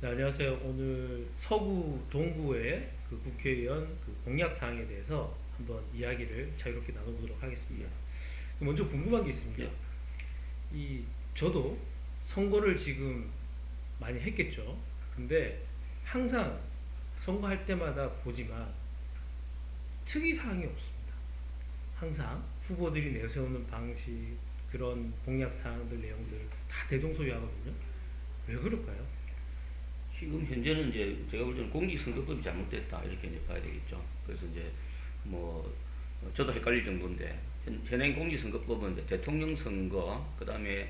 네, 안녕하세요. 오늘 서구 동구의 그 국회의원 그 공약 사항에 대해서 한번 이야기를 자유롭게 나눠보도록 하겠습니다. 먼저 궁금한 게 있습니다. 예, 저도 선거를 지금 많이 했겠죠. 근데 항상 선거할 때마다 보지만 특이 사항이 없습니다. 항상 후보들이 내세우는 방식, 그런 공약 사항들 내용들 다 대동소이하거든요. 왜 그럴까요? 지금 현재는 이제 제가 볼 때는 공직선거법이 잘못됐다 이렇게 이제 봐야 되겠죠. 그래서 이제 뭐 저도 헷갈릴 정도인데 현행 공직선거법은 이제 대통령 선거, 그다음에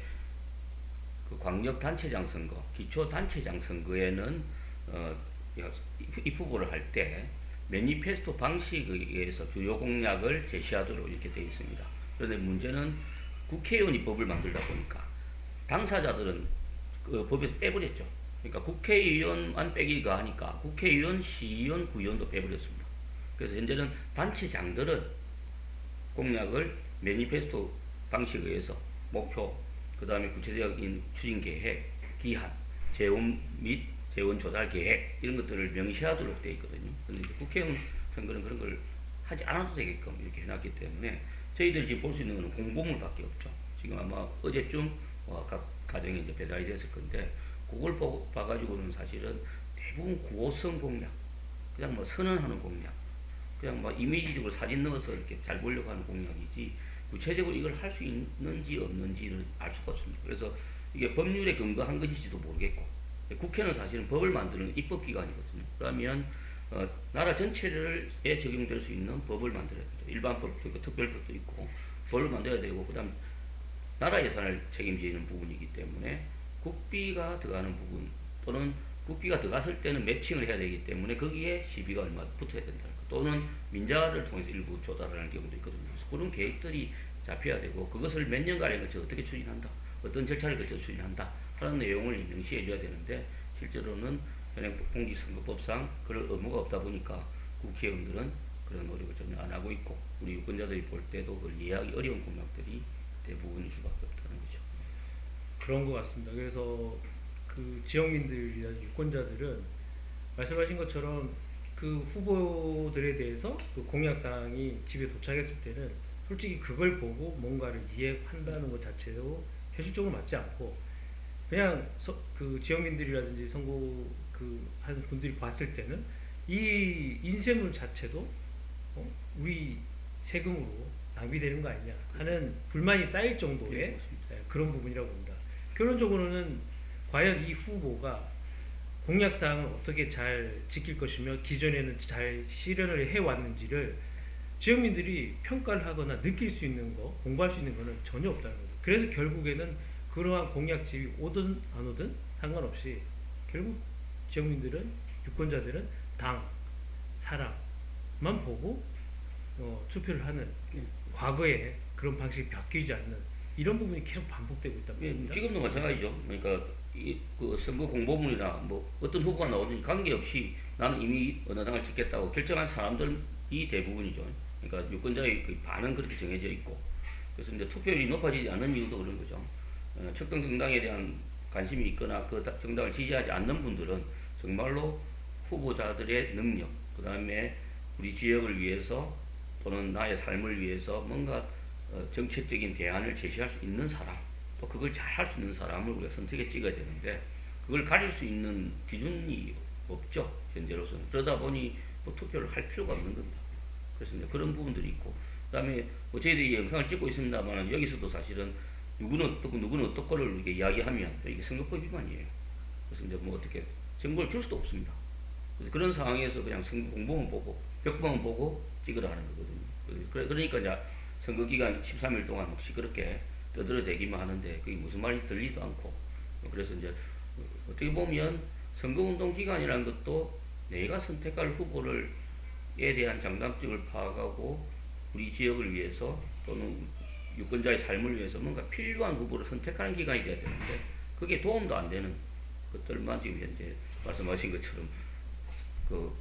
그 광역단체장 선거, 기초단체장 선거에는 어, 입후보를 할 때 매니페스토 방식에 의해서 주요 공약을 제시하도록 이렇게 되어 있습니다. 그런데 문제는 국회의원이 법을 만들다 보니까 당사자들은 그 법에서 빼버렸죠. 그러니까 국회의원만 빼기가 하니까 국회의원, 시의원, 구의원도 빼버렸습니다. 그래서 현재는 단체장들은 공약을 매니페스토 방식에 의해서 목표, 그 다음에 구체적인 추진 계획, 기한, 재원 및 재원 조달 계획 이런 것들을 명시하도록 되어 있거든요. 그런데 이제 국회의원 선거는 그런 걸 하지 않아도 되게끔 이렇게 해놨기 때문에 저희들이 지금 볼 수 있는 것은 공보물밖에 없죠. 지금 아마 어제쯤 각 가정에 이제 배달이 됐을 건데 그걸 봐가지고는 사실은 대부분 구호성 공약, 그냥 뭐 선언하는 공약, 그냥 뭐 이미지적으로 사진 넣어서 이렇게 잘 보려고 하는 공약이지 구체적으로 이걸 할 수 있는지 없는지를 알 수가 없습니다. 그래서 이게 법률에 근거한 것인지도 모르겠고, 국회는 사실은 법을 만드는 입법기관이거든요. 그러면 나라 전체에 적용될 수 있는 법을 만들어야 되죠. 일반법도 있고 특별법도 있고 법을 만들어야 되고, 그다음 나라 예산을 책임지는 부분이기 때문에 국비가 들어가는 부분 또는 국비가 들어갔을 때는 매칭을 해야 되기 때문에 거기에 시비가 얼마 붙어야 된다. 또는 민자를 통해서 일부 조달하는 경우도 있거든요. 그래서 그런 계획들이 잡혀야 되고 그것을 몇 년간에 걸쳐 어떻게 추진한다, 어떤 절차를 거쳐 추진한다 하는 내용을 명시해 줘야 되는데 실제로는 현행 공직선거법상 그럴 의무가 없다 보니까 국회의원들은 그런 노력을 전혀 안 하고 있고 우리 유권자들이 볼 때도 그걸 이해하기 어려운 공약들이 대부분일 수밖에 없다는 거죠. 그런 것 같습니다. 그래서 그 지역민들이나 유권자들은 말씀하신 것처럼 그 후보들에 대해서 그 공약 사항이 집에 도착했을 때는 솔직히 그걸 보고 뭔가를 이해한다는 것 자체도 현실적으로 맞지 않고 그냥 그 지역민들이라든지 선거 그 하는 분들이 봤을 때는 이 인쇄물 자체도 우리 세금으로 낭비되는 거 아니냐 하는 불만이 쌓일 정도의 예, 맞습니다. 그런 부분이라고 봅니다. 결론적으로는 과연 이 후보가 공약사항을 어떻게 잘 지킬 것이며 기존에는 잘 실현을 해왔는지를 지역민들이 평가를 하거나 느낄 수 있는 거, 공부할 수 있는 거는 전혀 없다는 거죠. 그래서 결국에는 그러한 공약집이 오든 안 오든 상관없이 결국 지역민들은, 유권자들은 당, 사람만 보고 투표를 하는, 과거에 그런 방식이 바뀌지 않는 이런 부분이 계속 반복되고 있다고 예, 봅니다. 지금도 마찬가지죠. 그러니까 그 선거 공보물이나 뭐 어떤 후보가 나오든지 관계없이 나는 이미 어느 당을 찍겠다고 결정한 사람들이 대부분이죠. 그러니까 유권자의 그 반은 그렇게 정해져 있고, 그래서 이제 투표율이 높아지지 않는 이유도 그런 거죠. 특정 정당에 대한 관심이 있거나 그 정당을 지지하지 않는 분들은 정말로 후보자들의 능력, 그 다음에 우리 지역을 위해서 또는 나의 삶을 위해서 뭔가 정책적인 대안을 제시할 수 있는 사람, 또 그걸 잘 할 수 있는 사람을 우리가 선택해 찍어야 되는데 그걸 가릴 수 있는 기준이 없죠, 현재로서는. 그러다 보니 뭐 투표를 할 필요가 없는 겁니다. 그래서 이제 그런 부분들이 있고, 그 다음에 뭐 저희들이 영상을 찍고 있습니다만 여기서도 사실은 누구는 어떻고 누구는 어떻고를 이렇게 이야기하면 이게 선거법 위반이에요. 그래서 이제 뭐 어떻게 정보를 줄 수도 없습니다. 그래서 그런 상황에서 그냥 선거 공보만 보고 벽보만 보고 찍으라 하는 거거든요. 그러니까 이제 선거 기간 13일 동안 막 시끄럽게 떠들어대기만 하는데 그게 무슨 말인지 들리도 않고, 그래서 이제 어떻게 보면 선거운동 기간이라는 것도 내가 선택할 후보를 에 대한 장단점을 파악하고 우리 지역을 위해서 또는 유권자의 삶을 위해서 뭔가 필요한 후보를 선택하는 기간이 돼야 되는데 그게 도움도 안 되는 것들만 지금 현재 말씀하신 것처럼 그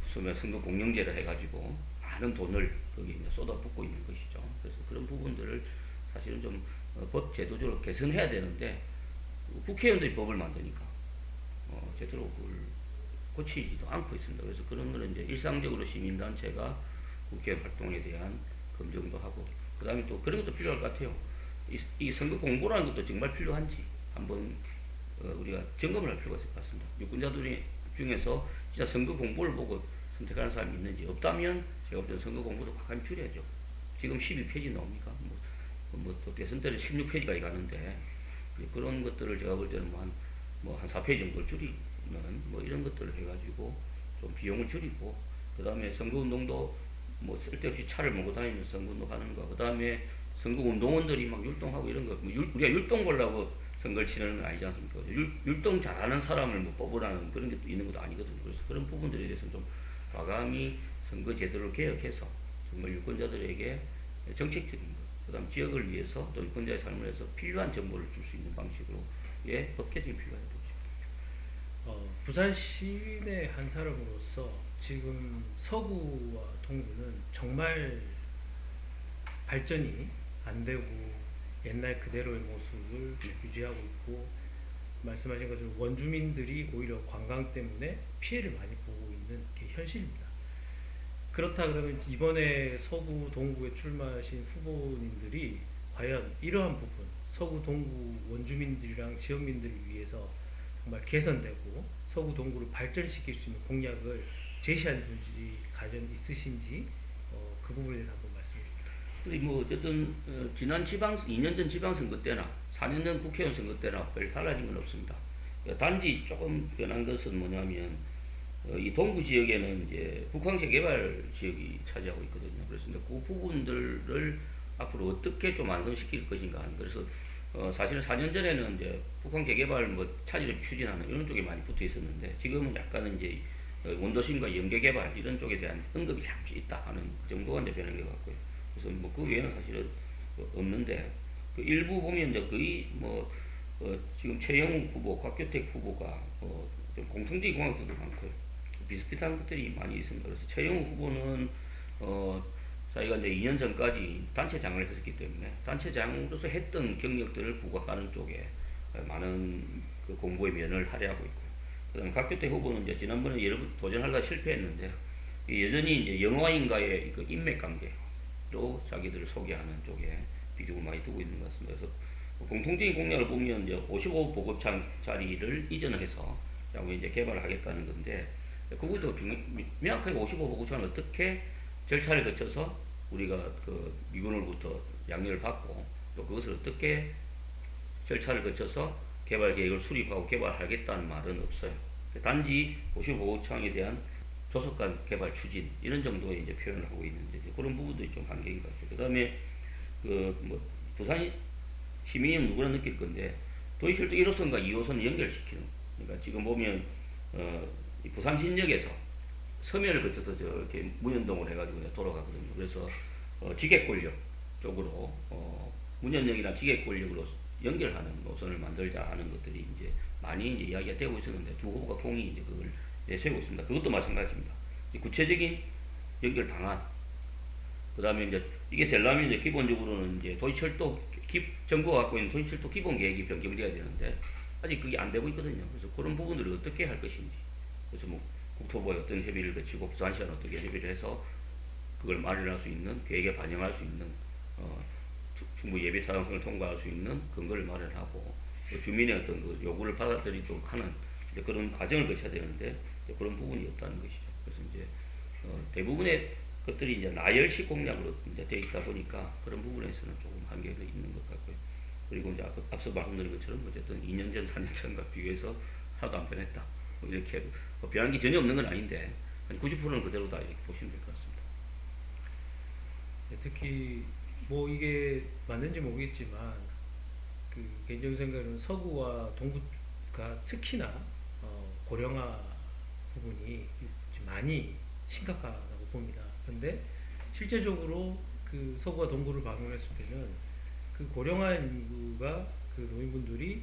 소면 선거 공영제를 해가지고 많은 돈을 거기에 쏟아붓고 있는 것이죠. 그래서 그런 부분들을 사실은 좀 법 제도적으로 개선해야 되는데 국회의원들이 법을 만드니까 제대로 그걸 고치지도 않고 있습니다. 그래서 그런 거는 이제 일상적으로 시민단체가 국회 활동에 대한 검증도 하고, 그 다음에 또 그런 것도 필요할 것 같아요. 이 선거 공보라는 것도 정말 필요한지 한번 우리가 점검을 할 필요가 있을 것 같습니다. 유권자들 중에서 진짜 선거 공보를 보고 선택하는 사람이 있는지, 없다면 제가 볼 때는 선거 공보도 각각 줄여야죠. 지금 12페이지 나옵니까? 또 대선 때는 16페이지까지 가는데, 그런 것들을 제가 볼 때는 한 4페이지 정도 줄이면 이런 것들을 해가지고 좀 비용을 줄이고, 그 다음에 선거운동도 쓸데없이 차를 몰고 다니면서 선거운동 하는 거, 그 다음에 선거운동원들이 막 율동하고 이런 거, 우리가 율동 보려고 선거를 치르는 건 아니지 않습니까? 율동 잘하는 사람을 뽑으라는 그런 게 있는 것도 아니거든요. 그래서 그런 부분들에 대해서는 좀 과감히 선거 제도를 개혁해서 정말 유권자들에게 정책적인 것, 그 다음 지역을 위해서 또 유권자의 삶을 위해서 필요한 정보를 줄 수 있는 방식으로 법 개정이 필요해 보죠. 부산 시민의 한 사람으로서 지금 서구와 동구는 정말 발전이 안 되고 옛날 그대로의 모습을 유지하고 있고, 말씀하신 것처럼 원주민들이 오히려 관광 때문에 피해를 많이 보고 있는 게 현실입니다. 그렇다 그러면 이번에 서구 동구에 출마하신 후보님들이 과연 이러한 부분, 서구 동구 원주민들이랑 지역민들을 위해서 정말 개선되고 서구 동구를 발전시킬 수 있는 공약을 제시한 분이 가전 있으신지, 그 부분에 대해서 한번 말씀해 주십시오. 어쨌든 지난 2년 전 지방선거 때나 4년 전 국회의원 선거 때나 별 달라진 건 없습니다. 단지 조금 변한 것은 뭐냐면 이 동구 지역에는 이제 북한 재개발 지역이 차지하고 있거든요. 그래서 이제 그 부분들을 앞으로 어떻게 좀 완성시킬 것인가 하는, 그래서 사실은 4년 전에는 이제 북한 재개발 차질을 추진하는 이런 쪽에 많이 붙어 있었는데, 지금은 약간은 이제 원도심과 연계 개발 이런 쪽에 대한 언급이 잠시 있다 하는 정도가 이제 변한 것 같고요. 그래서 그 외에는 사실은 없는데, 그 일부 보면 이제 거의 지금 최영욱 후보, 곽규택 후보가 좀 공통적인 공약들도 많고요. 비슷비슷한 것들이 많이 있습니다. 그래서 최영욱 후보는 자기가 이제 2년 전까지 단체장을 했었기 때문에 단체장으로서 했던 경력들을 부각하는 쪽에 많은 그 공부의 면을 할애하고 있고요. 그다음에 곽규택 후보는 이제 지난번에 여러 번 도전하다가 실패했는데, 여전히 이제 영화인과의 그 인맥 관계로 자기들을 소개하는 쪽에 비중을 많이 두고 있는 것 같습니다. 그래서 공통적인 공약을 보면 이제 55 보급창 자리를 이전을 해서 향후에 이제 개발을 하겠다는 건데, 그것도 명확하게 55 보급창을 어떻게 절차를 거쳐서 우리가 그 미군으로부터 양해를 받고, 또 그것을 어떻게 절차를 거쳐서 개발 계획을 수립하고 개발하겠다는 말은 없어요. 단지 55 보급창에 대한 조속한 개발 추진 이런 정도의 이제 표현을 하고 있는데, 이제 그런 부분도 좀 한계인 것 같아요. 그 다음에 부산 시민은 누구나 느낄 건데, 도시철도 1호선과 2호선을 연결시키는, 그러니까 지금 보면 이 부산 진역에서 서면을 거쳐서 저렇게 문현동을 해가지고 돌아가거든요. 그래서 지객권역 쪽으로 문현역이나 지객권역으로 연결하는 노선을 만들자 하는 것들이 이제 많이 이제 이야기가 되고 있었는데, 두 후보가 공히 이제 그걸 내세우고 있습니다. 그것도 마찬가지입니다. 구체적인 연결 방안, 그 다음에 이제 이게 되려면 이제 기본적으로는 이제 도시철도 정부가 갖고 있는 도시철도 기본 계획이 변경돼야 되는데 아직 그게 안 되고 있거든요. 그래서 그런 부분들을 어떻게 할 것인지, 그래서 국토부에 어떤 협의를 거치고 부산시와는 어떻게 협의를 해서 그걸 마련할 수 있는, 계획에 반영할 수 있는 충분히 예비 타당성을 통과할 수 있는 근거를 마련하고, 주민의 어떤 그 요구를 받아들이도록 하는 그런 과정을 거쳐야 되는데 그런 부분이 없다는 것이죠. 그래서 이제 대부분의 것들이 이제 나열식 공약으로 이제 되어 있다 보니까 그런 부분에서는 조금 한계가 있는 것 같고요. 그리고 이제 앞서 말씀드린 것처럼 어쨌든 2년 전, 4년 전과 비교해서 하나도 안 변했다. 이렇게 변한 게 전혀 없는 건 아닌데 한 90%는 그대로다 이렇게 보시면 될 것 같습니다. 네, 특히 이게 맞는지 모르겠지만 그 개인적인 생각은 서구와 동구가 특히나 고령화 부분이 많이 심각하다고 봅니다. 그런데 실제적으로 그 서구와 동구를 방문했을 때는 그 고령화 인구가 그 노인분들이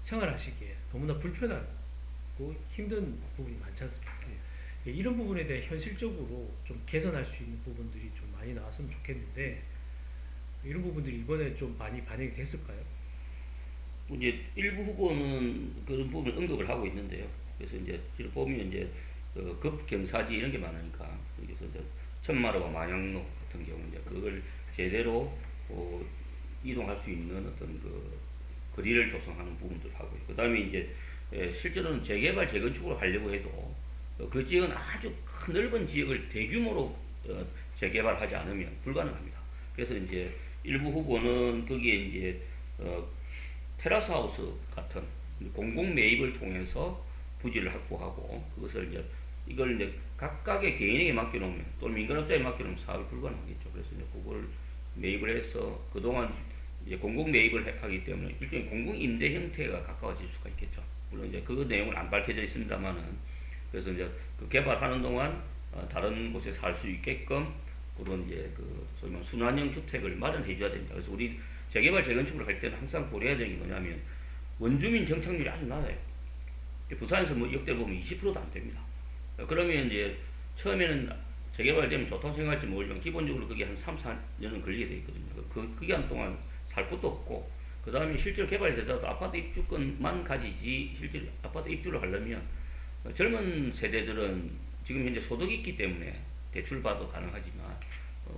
생활하시기에 너무나 불편하고 힘든 부분이 많지 않습니까? 예, 이런 부분에 대해 현실적으로 좀 개선할 수 있는 부분들이 좀 많이 나왔으면 좋겠는데, 이런 부분들이 이번에 좀 많이 반영이 됐을까요? 이제 일부 후보는 그런 부분을 언급을 하고 있는데요. 그래서 이제 지금 보면 이제 급경사지 이런 게 많으니까 그래서 이제 천마로와 마양로 같은 경우 이제 그걸 제대로 이동할 수 있는 어떤 그 거리를 조성하는 부분들 하고 있고, 그다음에 이제 실제로는 재개발 재건축을 하려고 해도 그 지역은 아주 큰 넓은 지역을 대규모로 재개발하지 않으면 불가능합니다. 그래서 이제 일부 후보는 거기에 이제 테라스 하우스 같은 공공 매입을 통해서 부지를 확보하고 그것을 이제 이걸 이제 각각의 개인에게 맡겨놓으면 또는 민간업자에 맡겨놓으면 사업이 불가능하겠죠. 그래서 이제 그걸 매입을 해서 그동안 이제 공공 매입을 하기 때문에 일종의 공공 임대 형태가 가까워질 수가 있겠죠. 물론 이제 그 내용은 안 밝혀져 있습니다만은, 그래서 이제 그 개발하는 동안 다른 곳에 살 수 있게끔 그런 이제 그 소위 말하는 순환형 주택을 마련해 줘야 됩니다. 그래서 우리 재개발 재건축을 할 때는 항상 고려해야 되는 게 뭐냐면 원주민 정착률이 아주 낮아요. 부산에서 뭐 역대 보면 20%도 안 됩니다. 그러면 이제 처음에는 재개발되면 좋다고 생각할지 모르지만 기본적으로 그게 한 3, 4년은 걸리게 돼 있거든요. 그 기간 동안 살 곳도 없고, 그 다음에 실제로 개발이 되더라도 아파트 입주권만 가지지 실제로 아파트 입주를 하려면 젊은 세대들은 지금 현재 소득이 있기 때문에 대출 받아도 가능하지만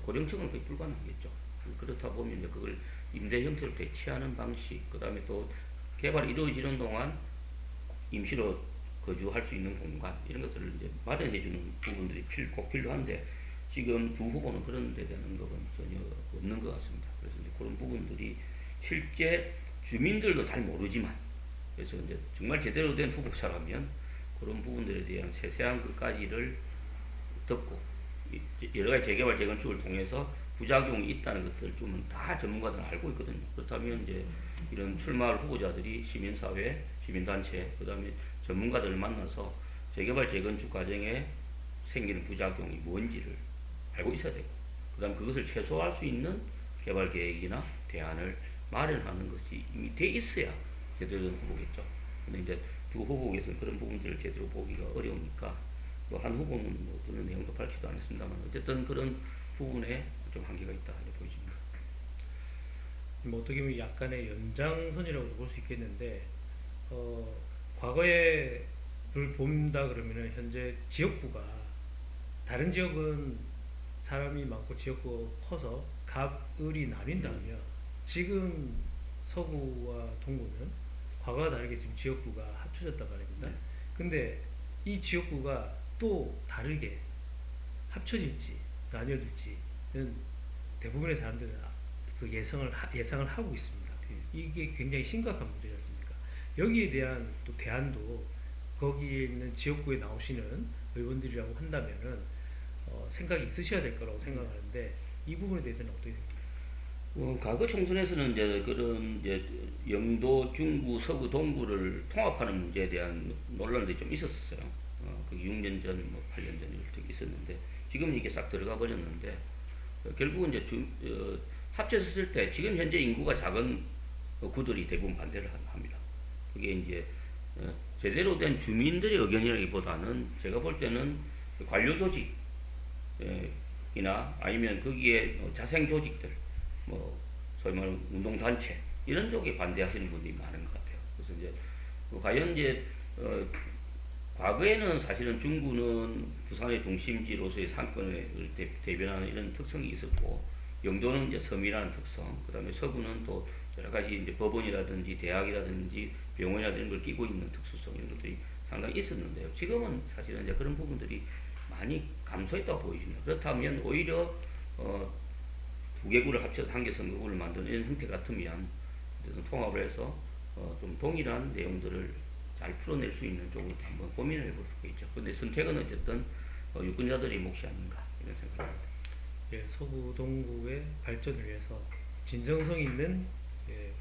고령층은 거의 불가능하겠죠. 그렇다 보면 이제 그걸 임대 형태로 대체하는 방식, 그 다음에 또 개발이 이루어지는 동안 임시로 거주할 수 있는 공간 이런 것들을 이제 마련해주는 부분들이 꼭 필요한데 지금 두 후보는 그런 데 대한 언급은 전혀 없는 것 같습니다. 그래서 이제 그런 부분들이 실제 주민들도 잘 모르지만, 그래서 이제 정말 제대로 된 후보자라면 그런 부분들에 대한 세세한 것까지를 듣고 여러 가지 재개발 재건축을 통해서 부작용이 있다는 것들 좀 다 전문가들은 알고 있거든요. 그렇다면 이제 이런 출마할 후보자들이 시민사회, 시민단체, 그 다음에 전문가들을 만나서 재개발 재건축 과정에 생기는 부작용이 뭔지를 알고 있어야 되고, 그 다음 그것을 최소화할 수 있는 개발 계획이나 대안을 마련하는 것이 이미 돼 있어야 제대로 된 후보겠죠. 근데 이제 두 후보에서는 그런 부분들을 제대로 보기가 어려우니까 뭐 한 후보는 뭐 그런 내용도 밝히지도 않았습니다만 어쨌든 그런 부분에 좀 한계가 있다 이렇게 보여집니다. 뭐 어떻게 보면 약간의 연장선이라고도 볼 수 있겠는데 과거에 를 본다 그러면은 현재 지역구가 다른 지역은 사람이 많고 지역구가 커서 갑을이 나뉜다면 지금 서구와 동구는 과거와 다르게 지금 지역구가 합쳐졌단 말입니다. 근데 이 지역구가 또 다르게 합쳐질지 나뉘어질지는 대부분의 사람들은 그 예상을 하고 있습니다. 이게 굉장히 심각한 문제지 않습니까? 여기에 대한 또 대안도 거기에 있는 지역구에 나오시는 의원들이라고 한다면은 생각이 있으셔야 될 거라고 생각하는데 이 부분에 대해서는 어떻게 생각하세요? 과거 총선에서는 이제 그런 이제 영도, 중구, 서구, 동구를 통합하는 문제에 대한 논란들이 좀 있었어요. 그 6년 전, 뭐 8년 전 이렇게 있었는데 지금은 이게 싹 들어가 버렸는데 결국은 이제 합쳐졌을 때 지금 현재 인구가 작은 구들이 대부분 반대를 합니다. 그게 이제 제대로 된 주민들의 의견이라기보다는 제가 볼 때는 관료 조직이나 아니면 거기에 자생 조직들, 뭐 소위 말하는 운동단체 이런 쪽에 반대하시는 분들이 많은 것 같아요. 그래서 이제 과연 이제 과거에는 사실은 중구는 부산의 중심지로서의 상권을 대변하는 이런 특성이 있었고, 영도는 이제 섬이라는 특성, 그 다음에 서구는 또 여러 가지 이제 법원이라든지 대학이라든지 병원이라든지 이런 걸 끼고 있는 특수성 이런 것들이 상당히 있었는데요. 지금은 사실은 이제 그런 부분들이 많이 감소했다고 보여집니다. 그렇다면 오히려 두 개구를 합쳐서 한 개 선거구를 만드는 이런 형태 같으면 통합을 해서 좀 동일한 내용들을 잘 풀어낼 수 있는 쪽으로 한번 고민을 해볼 수가 있죠. 그런데 선택은 어쨌든 유권자들의 몫이 아닌가 이런 생각입니다. 예, 서구 동구의 발전을 위해서 진정성 있는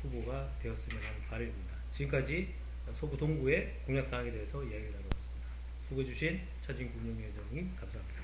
후보가 되었으면 하는 바람입니다. 지금까지 서구 동구의 공약 사항에 대해서 이야기를 나누었습니다. 수고해 주신 차진국 운영위원장님 감사합니다.